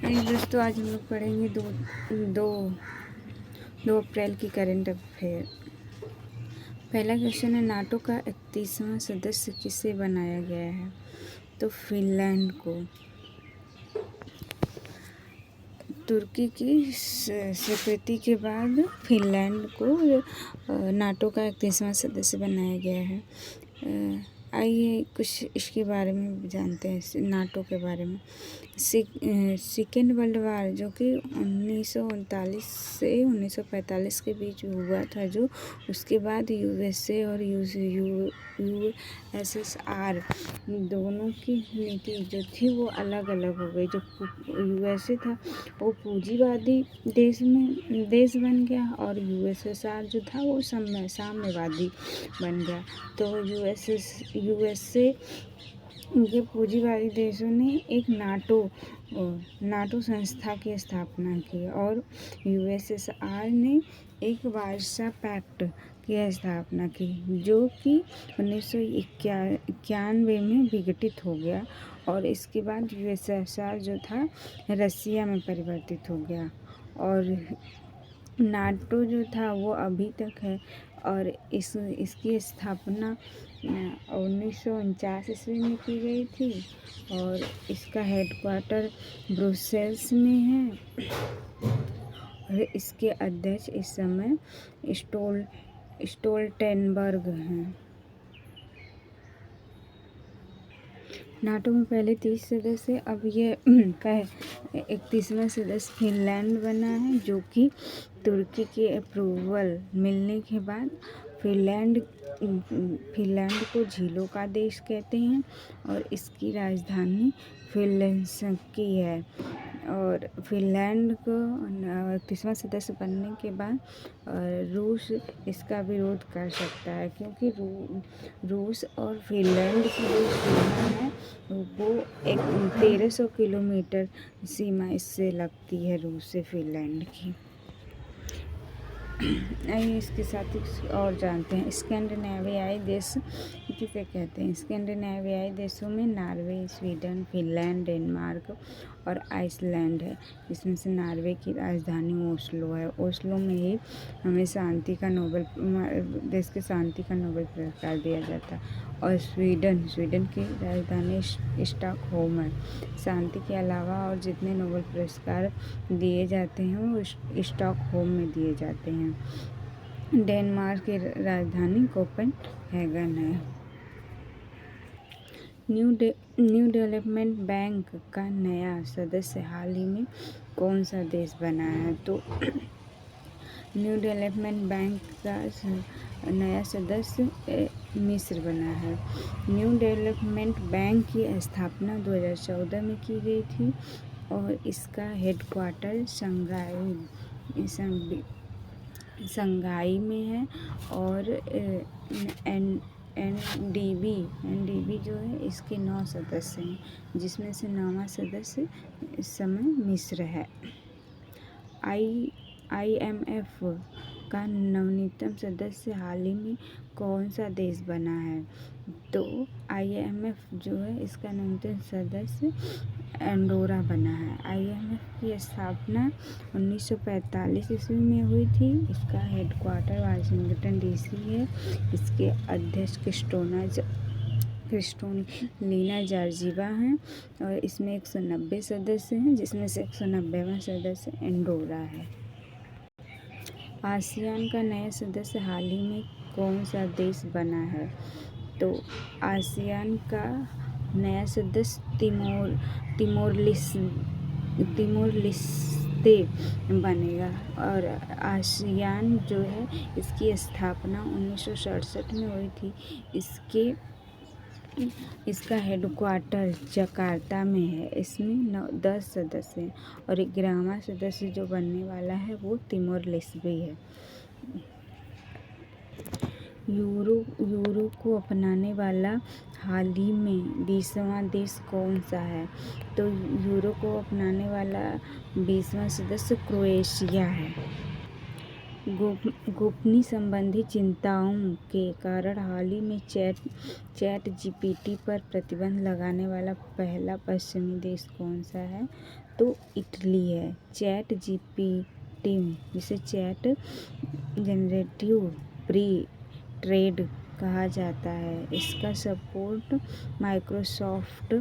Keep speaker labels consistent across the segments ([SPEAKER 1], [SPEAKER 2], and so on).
[SPEAKER 1] हाय दोस्तों, आज हम लोग पढ़ेंगे दो दो 2 अप्रैल की करंट अफेयर। पहला क्वेश्चन है, नाटो का 31वां सदस्य किसे बनाया गया है? तो फिनलैंड को। तुर्की की स्वीकृति के बाद फिनलैंड को नाटो का 31वां सदस्य बनाया गया है। आइए कुछ इसके बारे में जानते हैं, नाटो के बारे में। सेकेंड वर्ल्ड वार, जो कि 1939 से 1945 के बीच हुआ था, जो उसके बाद यूएसए और यूएसएसआर दोनों की नीति जो थी वो अलग अलग हो गई। जो यूएसए था वो पूंजीवादी देश बन गया और यूएसएसआर जो था वो साम्यवादी बन गया। तो यूएसए के पूंजीवादी देशों ने एक नाटो संस्था की स्थापना की और यूएसएसआर ने एक वार्सा पैक्ट की स्थापना की, जो कि 1991 में विघटित हो गया और इसके बाद यूएसएसआर जो था रसिया में परिवर्तित हो गया। और नाटो जो था वो अभी तक है और इसकी स्थापना 1949 ईस्वी में की गई थी और इसका हेडक्वार्टर ब्रुसेल्स में है और इसके अध्यक्ष इस समय स्टोल्टेनबर्ग हैं। नाटो में पहले 30 सदस्य, अब ये का 31वां सदस्य फिनलैंड बना है, जो कि तुर्की के अप्रूवल मिलने के बाद फिनलैंड को झीलों का देश कहते हैं और इसकी राजधानी हेलसिंकी है। और फिनलैंड को 31वां सदस्य बनने के बाद रूस इसका विरोध कर सकता है, क्योंकि रूस और फिनलैंड की जो सीमा है वो 1300 किलोमीटर सीमा इससे लगती है, रूस से फिनलैंड की। आइए इसके साथ ही और जानते हैं, स्कैंडिनेवियाई देश किसे कहते हैं? स्कैंडिनेवियाई देशों में नॉर्वे, स्वीडन, फिनलैंड, डेनमार्क और आइसलैंड है। इसमें से नॉर्वे की राजधानी ओस्लो है। ओस्लो में ही हमें देश के शांति का नोबेल पुरस्कार दिया जाता है। और स्वीडन की राजधानी स्टॉकहोम है। शांति के अलावा और जितने नोबेल पुरस्कार दिए जाते हैं वो स्टॉकहोम में दिए जाते हैं। डेनमार्क की राजधानी कोपेनहेगन है। न्यू डेवलपमेंट बैंक का नया सदस्य हाल ही में कौन सा देश बना है? तो न्यू डेवलपमेंट बैंक का नया सदस्य मिस्र बना है। न्यू डेवलपमेंट बैंक की स्थापना 2014 में की गई थी और इसका हेडक्वार्टर शंघाई में है और एनडीबी जो है इसके 9 सदस्य हैं, जिसमें से 9वां सदस्य इस समय मिस्र है। IMF का नवीनतम सदस्य हाल ही में कौन सा देश बना है? तो IMF जो है इसका नवीनतम सदस्य एंडोरा बना है। IMF की स्थापना 1945 ईस्वी में हुई थी। इसका हेडक्वार्टर वाशिंगटन DC है। इसके अध्यक्ष क्रिस्टोलिना जॉर्जिवा हैं और इसमें 190 सदस्य हैं, जिसमें से 190वां सदस्य एंडोरा है। आसियान का नया सदस्य हाल ही में कौन सा देश बना है? तो आसियान का नया सदस्य तिमोर लिस्ते बनेगा और आसियान जो है इसकी स्थापना 1967 में हुई थी। इसका हेडक्वार्टर जकार्ता में है। इसमें 10 सदस्य हैं और 11वां सदस्य जो बनने वाला है वो तिमोर लिस्ते है। यूरो को अपनाने वाला हाल ही में 20वां देश कौन सा है? तो यूरो को अपनाने वाला 20वां सदस्य क्रोएशिया है। गोपनीय संबंधी चिंताओं के कारण हाल ही में चैट जीपीटी पर प्रतिबंध लगाने वाला पहला पश्चिमी देश कौन सा है? तो इटली है। चैट जीपीटी, जिसे चैट जनरेटिव प्री ट्रेड कहा जाता है, इसका सपोर्ट माइक्रोसॉफ्ट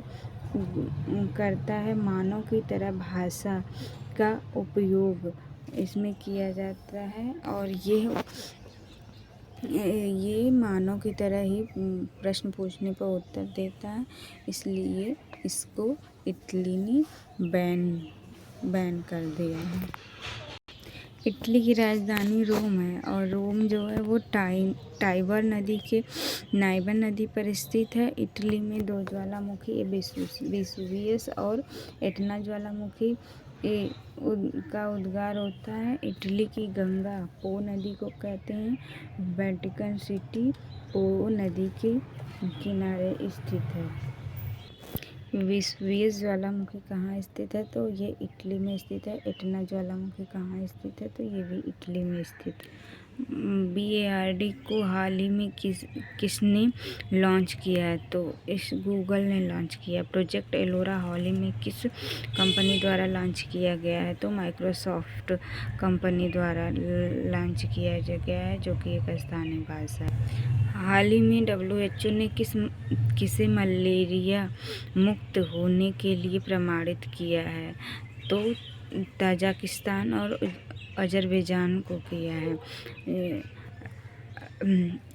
[SPEAKER 1] करता है। मानव की तरह भाषा का उपयोग इसमें किया जाता है और ये मानव की तरह ही प्रश्न पूछने पर उत्तर देता है, इसलिए इसको इटली ने बैन कर दिया है। इटली की राजधानी रोम है और रोम जो है वो नाइबर नदी पर स्थित है। इटली में दो ज्वालामुखी, वेसुवियस और एटना ज्वालामुखी का उद्गार होता है। इटली की गंगा पो नदी को कहते हैं। वेटिकन सिटी पो नदी के किनारे स्थित है। वेसुवियस ज्वालामुखी कहाँ स्थित है? तो ये इटली में स्थित है। एटना ज्वालामुखी कहाँ स्थित है? तो ये भी इटली में स्थित है। BARD को हाल ही में किसने लॉन्च किया है? तो इस गूगल ने लॉन्च किया। प्रोजेक्ट एलोरा हाल ही में किस कंपनी द्वारा लॉन्च किया गया है? तो माइक्रोसॉफ्ट कंपनी द्वारा लॉन्च किया गया है, जो कि एक स्थानीय भाषा है। हाल ही में WHO ने किसे मलेरिया मुक्त होने के लिए प्रमाणित किया है? तो ताजिकिस्तान और अजरबैजान को किया है।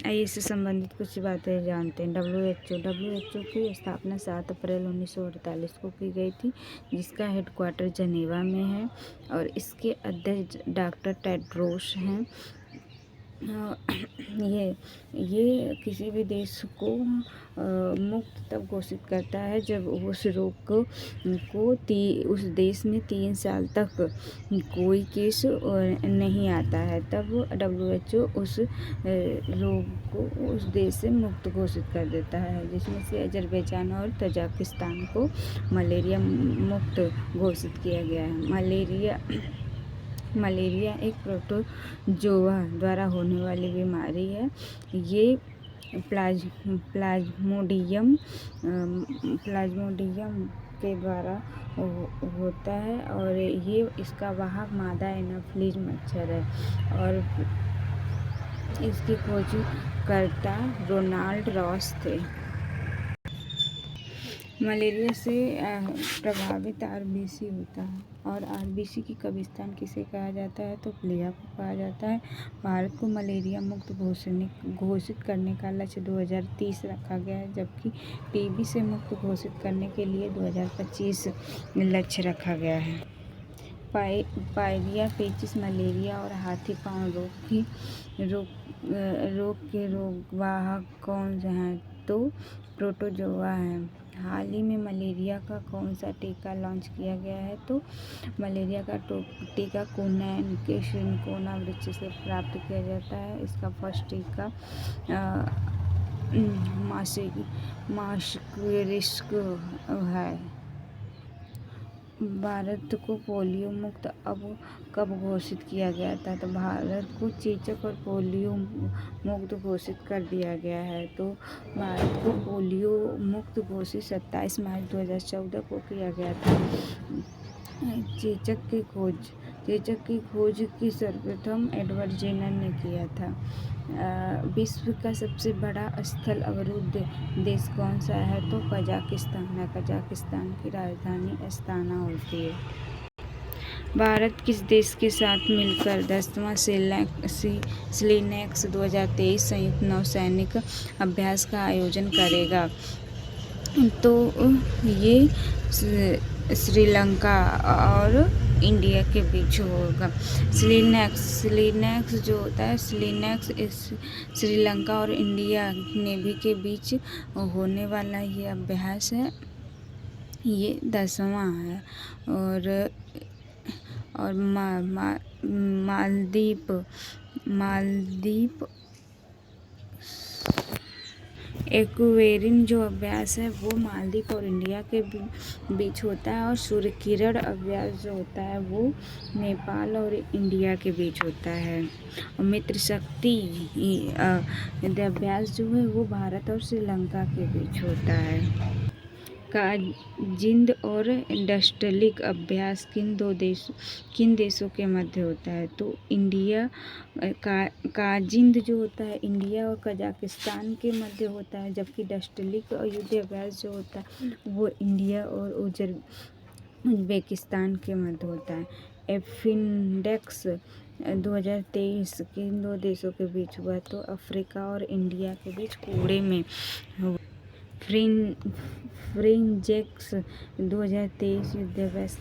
[SPEAKER 1] आइए इससे संबंधित कुछ बातें जानते हैं। WHO की स्थापना 7 अप्रैल 1948 को की गई थी, जिसका हेडक्वार्टर जनेवा में है और इसके अध्यक्ष डॉक्टर टेड्रोस हैं। ये किसी भी देश को मुक्त तब घोषित करता है जब उस रोग को उस देश में 3 साल तक कोई केस नहीं आता है, तब WHO उस रोग को उस देश से मुक्त घोषित कर देता है, जिसमें से अजरबैजान और ताजिकिस्तान को मलेरिया मुक्त घोषित किया गया है। मलेरिया एक प्रोटोजोआ द्वारा होने वाली बीमारी है। ये प्लाज्मोडियम के द्वारा होता है और ये इसका वाहक मादा एनाफिलीज मच्छर है और इसकी खोजकर्ता रोनाल्ड रॉस थे। मलेरिया से प्रभावित RBC होता है और RBC की कब्रिस्तान किसे कहा जाता है? तो प्लिया को कहा जाता है। भारत को मलेरिया मुक्त घोषित करने का लक्ष्य 2030 रखा गया है, जबकि TB से मुक्त घोषित करने के लिए 2025 लक्ष्य रखा गया है। पायरिया, पेचिस, मलेरिया और हाथी पांव रोग के रोगवाहक कौन से हैं? तो प्रोटोजोआ हैं। हाल ही में मलेरिया का कौन सा टीका लॉन्च किया गया है? तो मलेरिया का टीका कुनैन के सिनकोना वृक्ष से प्राप्त किया जाता है। इसका फर्स्ट टीका मास्करिस्क है। भारत को पोलियो मुक्त अब कब घोषित किया गया था? तो भारत को चेचक और पोलियो मुक्त घोषित कर दिया गया है। तो भारत को पोलियो मुक्त घोषित 27 मार्च 2014 को किया गया था। चेचक की खोज की सर्वप्रथम एडवर्ड जेनर ने किया था। विश्व का सबसे बड़ा स्थल अवरुद्ध देश कौन सा है? तो कजाकिस्तान है। कजाकिस्तान की राजधानी अस्ताना होती है। भारत किस देश के साथ मिलकर 10वां SLENAX 2023 संयुक्त नौसैनिक अभ्यास का आयोजन करेगा? तो ये श्रीलंका और इंडिया के बीच होगा। SLENAX जो होता है, SLENAX श्रीलंका और इंडिया नेवी के बीच होने वाला ये अभ्यास है। ये 10वां है और एक्वेरिन जो अभ्यास है वो मालदीव और इंडिया के बीच होता है, और सूर्य किरण अभ्यास जो होता है वो नेपाल और इंडिया के बीच होता है। और मित्र शक्ति अभ्यास जो है वो भारत और श्रीलंका के बीच होता है। काजिंद और डस्टलिक अभ्यास किन देशों के मध्य होता है? तो इंडिया काजिंद जो होता है इंडिया और कजाकिस्तान के मध्य होता है, जबकि डस्टलिक युद्ध अभ्यास जो होता है वो इंडिया और उज्बेकिस्तान के मध्य होता है। एफिन्डेक्स 2023 किन दो देशों के बीच हुआ? तो अफ्रीका और इंडिया के बीच कूड़े में हुआ। फ्रिंजेक्स 2023 युद्धाभ्यास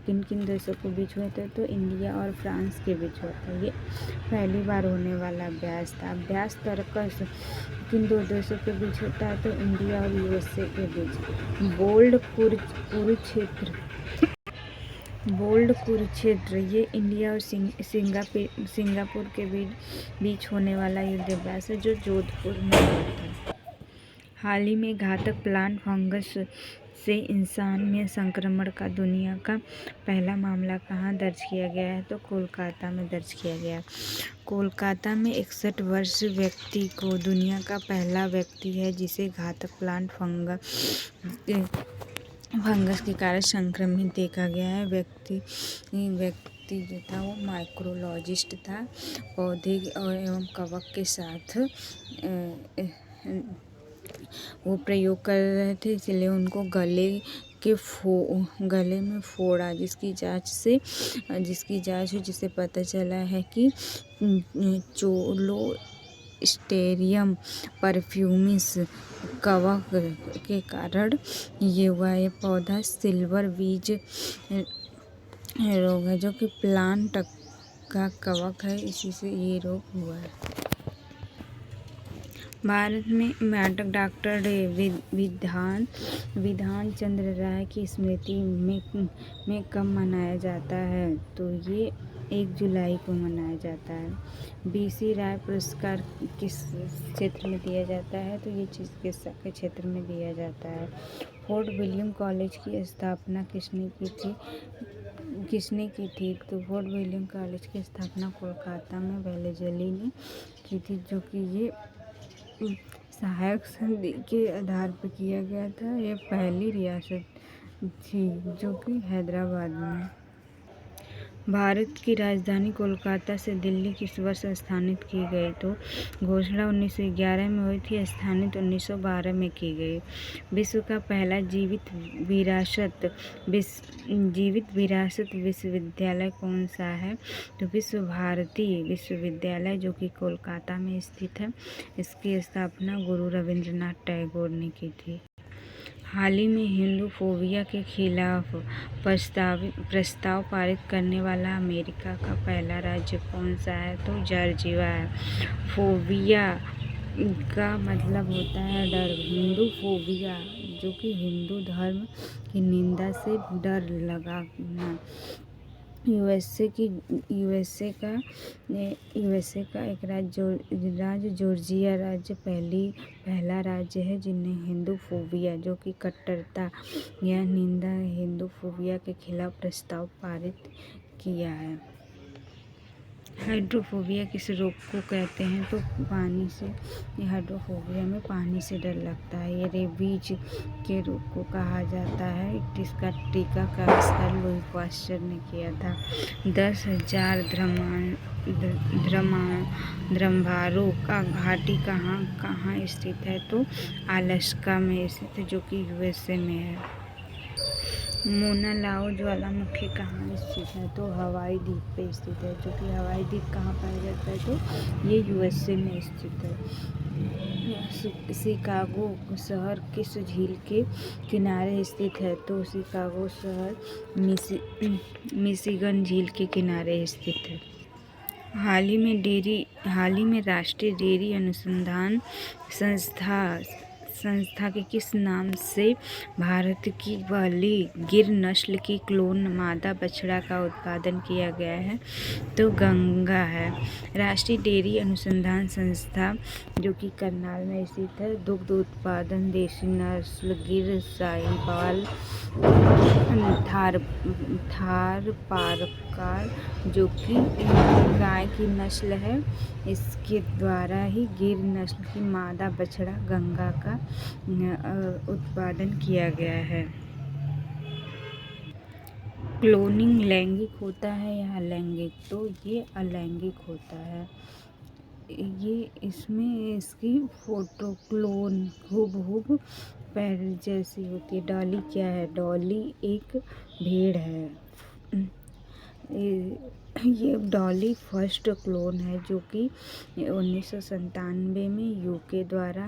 [SPEAKER 1] किन किन देशों के बीच हुआ था? तो इंडिया और फ्रांस के बीच हुआ था। ये पहली बार होने वाला अभ्यास था। अभ्यास तर्कस किन दो देशों के बीच होता है? तो इंडिया और यूएसए के बीच। बोल्ड कुरुक्षेत्र ये इंडिया और सिंगापुर के बीच होने वाला युद्धाभ्यास है, जो जोधपुर में हुआ था। हाल ही में घातक प्लांट फंगस से इंसान में संक्रमण का दुनिया का पहला मामला कहाँ दर्ज किया गया है? तो कोलकाता में दर्ज किया गया। कोलकाता में 61 वर्ष व्यक्ति को दुनिया का पहला व्यक्ति है जिसे घातक प्लांट फंगस के कारण संक्रमित देखा गया है। व्यक्ति जो था वो माइक्रोलॉजिस्ट था। पौधे एवं कवक के साथ वो प्रयोग कर रहे थे, इसलिए उनको गले में फोड़ा, जिसकी जांच हुई जिससे पता चला है कि चोलोस्टेरियम परफ्यूमिस कवक के कारण ये हुआ। ये पौधा सिल्वर बीज रोग है, जो कि प्लांट का कवक है, इसी से ये रोग हुआ है। भारत में डॉक्टर विधान चंद्र राय की स्मृति में कब मनाया जाता है? तो ये 1 जुलाई को मनाया जाता है। बीसी राय पुरस्कार किस क्षेत्र में दिया जाता है? तो ये चिकित्सा के क्षेत्र में दिया जाता है। फोर्ट विलियम कॉलेज की स्थापना किसने की थी? तो फोर्ट विलियम कॉलेज की स्थापना कोलकाता में वेलेज़ली ने की थी, जो कि ये सहायक संधि के आधार पर किया गया था। यह पहली रियासत थी जो कि हैदराबाद में। भारत की राजधानी कोलकाता से दिल्ली किस वर्ष स्थानांतरित की गई? तो घोषणा 1911 में हुई थी, स्थानांतरित 1912 में की गई। विश्व का पहला जीवित विरासत विश्वविद्यालय कौन सा है? तो विश्व भारती विश्वविद्यालय, जो कि कोलकाता में स्थित है। इसकी स्थापना गुरु रविंद्रनाथ टैगोर ने की थी। हाल ही में हिंदू फोबिया के खिलाफ प्रस्ताव पारित करने वाला अमेरिका का पहला राज्य कौन सा है? तो जॉर्जिया है। फोबिया का मतलब होता है डर। हिंदू फोबिया, जो कि हिंदू धर्म की निंदा से डर लगाना। यूएसए का एक राज्य जॉर्जिया राज्य पहला राज्य है जिन्हें हिंदू फोबिया, जो कि कट्टरता या निंदा हिंदू फोबिया के खिलाफ प्रस्ताव पारित किया है। हाइड्रोफोबिया किस रोग को कहते हैं? तो पानी से। हाइड्रोफोबिया में पानी से डर लगता है। ये रेबीज के रोग को कहा जाता है। इसका टीका का आविष्कार लुई पास्चर ने किया था। 10,000 द्रम्भारो का घाटी कहाँ स्थित है? तो अलास्का में स्थित है, जो कि यूएसए में है। मोना लाओ ज्वालामुखी कहाँ स्थित है? तो हवाई द्वीप पे स्थित है, जो कि हवाई द्वीप कहाँ पाया जाता है? तो ये यूएसए में स्थित है। शिकागो शहर किस झील के किनारे स्थित है? तो शिकागो शहर मिशिगन झील के किनारे स्थित है। हाल ही में राष्ट्रीय डेयरी अनुसंधान संस्था संस्था के किस नाम से भारत की पहली गिर नस्ल की क्लोन मादा बछड़ा का उत्पादन किया गया है? तो गंगा है। राष्ट्रीय डेयरी अनुसंधान संस्था जो कि करनाल में स्थित है, दुग्ध उत्पादन, देसी नस्ल, गिर, साहिवाल, थारपारकर जो कि गाय की नस्ल है, इसके द्वारा ही गिर नस्ल की मादा बछड़ा गंगा का उत्पादन किया गया है। क्लोनिंग लैंगिक होता है या अलैंगिक? तो ये अलैंगिक होता है। ये इसमें इसकी फोटो क्लोन हूबहू पैर जैसी होती है। डॉली क्या है? डॉली एक भेड़ है। ये डॉली फर्स्ट क्लोन है जो कि 1997 में यूके द्वारा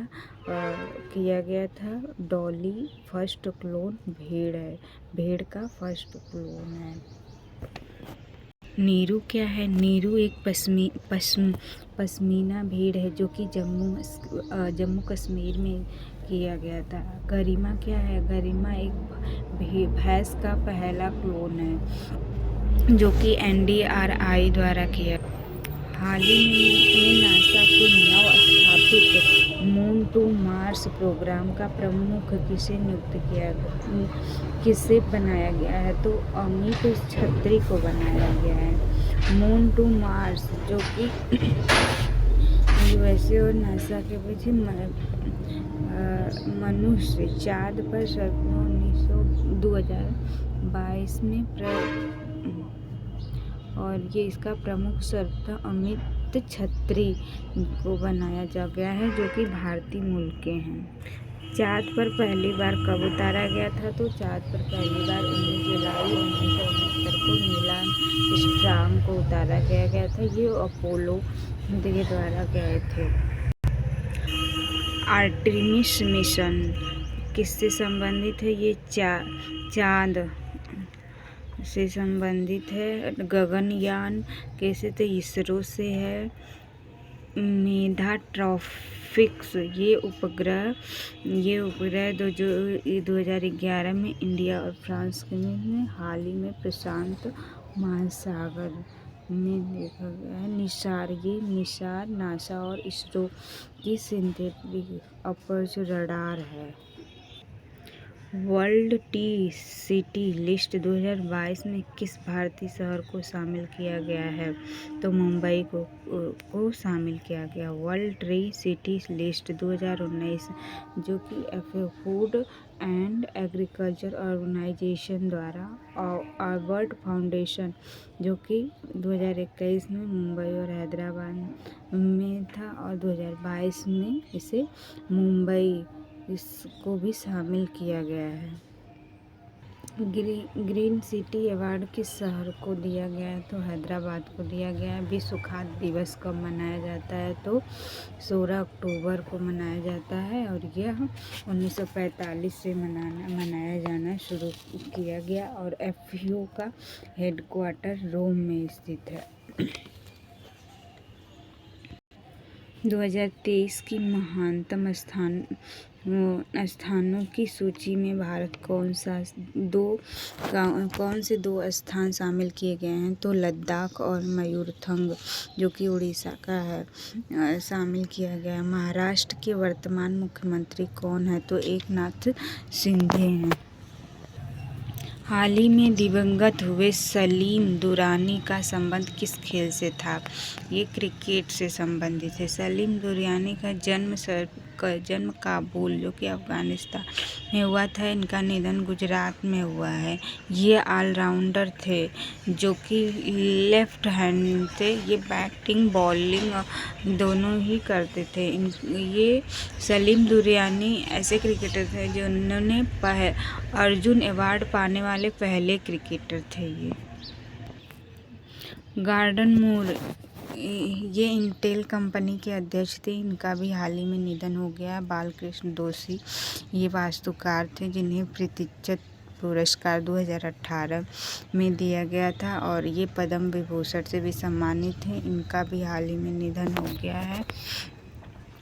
[SPEAKER 1] किया गया था। डॉली फर्स्ट क्लोन भेड़ है, भेड़ का फर्स्ट क्लोन है। नीरू क्या है? नीरू एक पश्मीना भेड़ है जो कि जम्मू कश्मीर में किया गया था। गरिमा क्या है? गरिमा एक भैंस का पहला क्लोन है जो कि NDRI द्वारा किया। हाल ही में नासा के नव स्थापित मून टू मार्स प्रोग्राम का प्रमुख किसे बनाया गया है? तो अमित छत्री को बनाया गया है। मून टू मार्स जो कि USA और नासा के बीच मनुष्य चांद पर 2022 में और ये इसका प्रमुख सर्वथा अमित छत्री को बनाया जा गया है जो कि भारतीय मूल के हैं। चांद पर पहली बार कब उतारा गया था? तो चांद पर पहली बार 19 जुलाई 1969 को नील आर्मस्ट्रांग को उतारा गया था। ये अपोलो के द्वारा गए थे। आर्टेमिस मिशन किससे संबंधित है? ये चांद से संबंधित है। गगनयान कैसे? तो इसरो से है। मेधा ट्रॉपिक्स ये उपग्रह 2011 में इंडिया और फ्रांस में हाल ही में प्रशांत महासागर में देखा गया है। निसार नासा और इसरो की सिंथेटिक अपर्चर रडार है। वर्ल्ड टी सिटी लिस्ट 2022 में किस भारतीय शहर को शामिल किया गया है? तो मुंबई को शामिल किया गया। वर्ल्ड ट्री सिटी लिस्ट 2019 जो कि फूड एंड एग्रीकल्चर ऑर्गेनाइजेशन द्वारा अवार्ड फाउंडेशन जो कि 2021 में मुंबई और हैदराबाद में था और 2022 में इसे मुंबई इसको भी शामिल किया गया है। ग्रीन सिटी अवार्ड किस शहर को दिया गया है? तो हैदराबाद को दिया गया है। विश्व खाद्य दिवस कब मनाया जाता है? तो 16 अक्टूबर को मनाया जाता है और यह 1945 से मनाया जाना शुरू किया गया और FAO का हेडक्वार्टर रोम में स्थित है। 2023 की महानतम स्थानों की सूची में भारत कौन से दो स्थान शामिल किए गए हैं? तो लद्दाख और मयूरभंज जो कि उड़ीसा का है शामिल किया गया है। महाराष्ट्र के वर्तमान मुख्यमंत्री कौन है? तो एकनाथ शिंदे हैं। हाल ही में दिवंगत हुए सलीम दुरानी का संबंध किस खेल से था? ये क्रिकेट से संबंधित है। सलीम दुरानी का जन्म काबुल जो कि अफगानिस्तान में हुआ था। इनका निधन गुजरात में हुआ है। ये ऑलराउंडर थे जो कि लेफ्ट हैंड थे। ये बैटिंग बॉलिंग दोनों ही करते थे। ये सलीम दुरानी ऐसे क्रिकेटर थे जिन्होंने अर्जुन अवार्ड पाने वाले पहले क्रिकेटर थे। ये गॉर्डन मूर ये इंटेल कंपनी के अध्यक्ष थे। इनका भी हाल ही में निधन हो गया। बालकृष्ण दोषी ये वास्तुकार थे जिन्हें प्रीतिचंद पुरस्कार 2018 में दिया गया था और ये पद्म विभूषण से भी सम्मानित थे। इनका भी हाल ही में निधन हो गया है।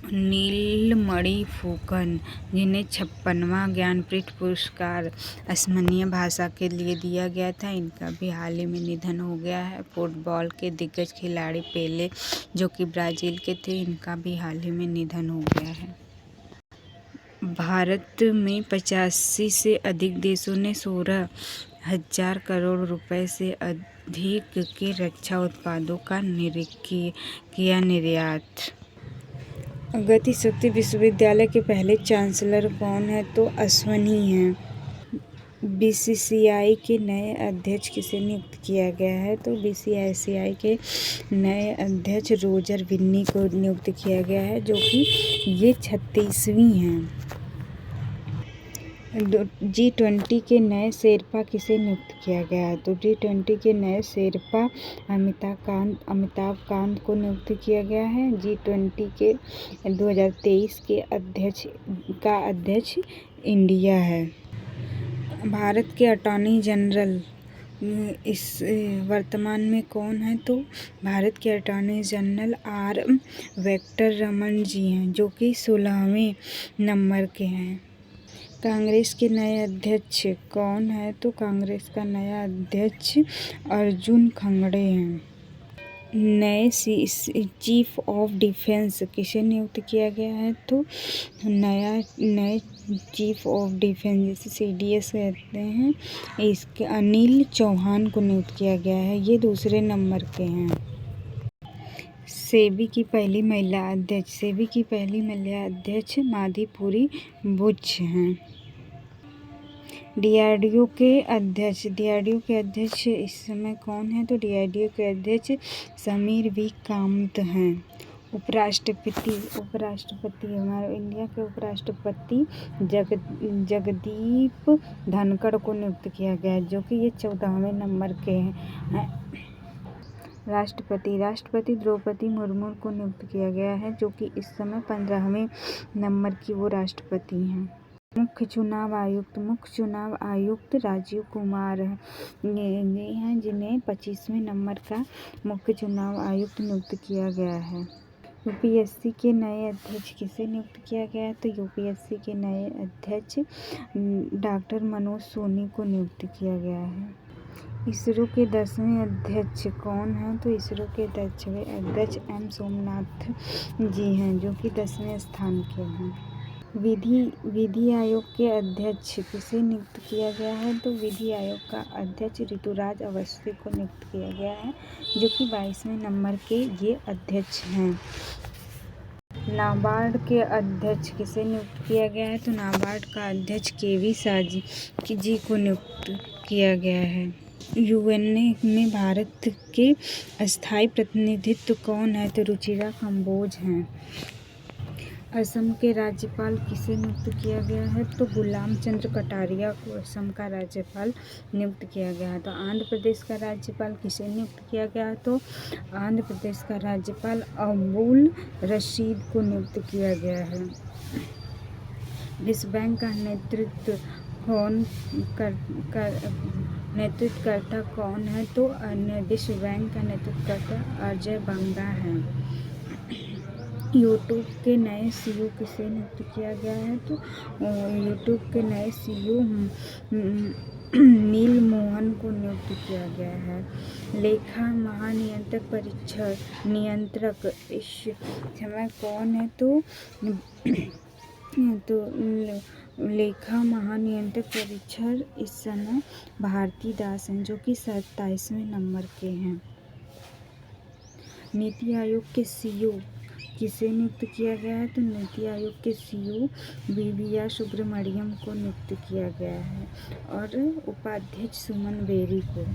[SPEAKER 1] नीलमणि फुकन, जिन्हें 56वां ज्ञानपीठ पुरस्कार असमिया भाषा के लिए दिया गया था, इनका भी हाल ही में निधन हो गया है। फुटबॉल के दिग्गज खिलाड़ी पेले, जो कि ब्राज़ील के थे, इनका भी हाल ही में निधन हो गया है। भारत में 85 से अधिक देशों ने 16,000 करोड़ रुपए से अधिक के रक्षा उत्पादों का किया निर्यात। गति शक्ति विश्वविद्यालय के पहले चांसलर कौन है? तो अश्वनी हैं। बीसीसीआई के नए अध्यक्ष किसे नियुक्त किया गया है? तो बीसीसीआई के नए अध्यक्ष रोजर बिन्नी को नियुक्त किया गया है, जो कि ये 36वीं हैं। G20 के नए शेरपा किसे नियुक्त किया गया है? तो G20 के नए शेरपा अमिताभ कांत को नियुक्त किया गया है। G20 के 2023 के अध्यक्ष इंडिया है। भारत के अटॉर्नी जनरल इस वर्तमान में कौन है? तो भारत के अटॉर्नी जनरल आर वेंकटरमण जी हैं, जो कि 16वें नंबर के हैं। कांग्रेस के नए अध्यक्ष कौन है? तो कांग्रेस का नया अध्यक्ष अर्जुन खड़गे हैं। नए चीफ ऑफ डिफेंस किसे नियुक्त किया गया है? तो नए चीफ ऑफ डिफेंस, जिसे CDS कहते हैं, इसके अनिल चौहान को नियुक्त किया गया है। ये दूसरे नंबर के हैं। सेबी की पहली महिला अध्यक्ष माधुरी बुच हैं। DRDO के अध्यक्ष इस समय कौन है? तो DRDO के अध्यक्ष समीर V कामत हैं। उपराष्ट्रपति हमारे इंडिया के उपराष्ट्रपति जगदीप धनखड़ को नियुक्त किया गया है, जो कि ये 14वें नंबर के हैं। राष्ट्रपति द्रौपदी मुर्मू को नियुक्त किया गया है, जो कि इस समय 15वें नंबर की वो राष्ट्रपति हैं। मुख्य चुनाव आयुक्त राजीव कुमार ये हैं, जिन्हें 25वें नंबर का मुख्य चुनाव आयुक्त नियुक्त किया गया है। UPSC के नए अध्यक्ष किसे नियुक्त किया गया है? तो UPSC के नए अध्यक्ष डॉक्टर मनोज सोनी को नियुक्त किया गया है। इसरो के 10वें अध्यक्ष कौन हैं? तो इसरो के 10वें अध्यक्ष M सोमनाथ जी हैं, जो कि 10वें स्थान के हैं। विधि आयोग के अध्यक्ष किसे नियुक्त किया गया है? तो विधि आयोग का अध्यक्ष ऋतुराज अवस्थी को नियुक्त किया गया है, जो कि 22वें नंबर के ये अध्यक्ष हैं। नाबार्ड के अध्यक्ष किसे नियुक्त किया गया है? तो नाबार्ड का अध्यक्ष KV शाह जी को नियुक्त किया गया है। UN में भारत के अस्थायी प्रतिनिधित्व कौन है? तो रुचिरा कंबोज हैं। असम के राज्यपाल किसे नियुक्त किया गया है? तो गुलाम चंद्र कटारिया को असम का राज्यपाल नियुक्त किया गया है। तो आंध्र प्रदेश का राज्यपाल किसे नियुक्त किया गया है? तो आंध्र प्रदेश का राज्यपाल अब्दुल रशीद को नियुक्त किया गया है। विश्व बैंक का नेतृत्वकर्ता कौन है? तो विश्व बैंक का नेतृत्वकर्ता अजय बंगा है। यूट्यूब के नए CEO किसे नियुक्त किया गया है? तो यूट्यूब के नए CEO नील मोहन को नियुक्त किया गया है। लेखा महानियंत्रक नियंत्रक इस समय कौन है? तो लेखा महानियंत्रक परीक्षक इस समय भारती दास हैं, जो कि 27वें नंबर के हैं। नीति आयोग के CEO किसे नियुक्त किया गया है? तो नीति आयोग के CEO BVR सुब्रमण्यम को नियुक्त किया गया है और उपाध्यक्ष सुमन बेरी को।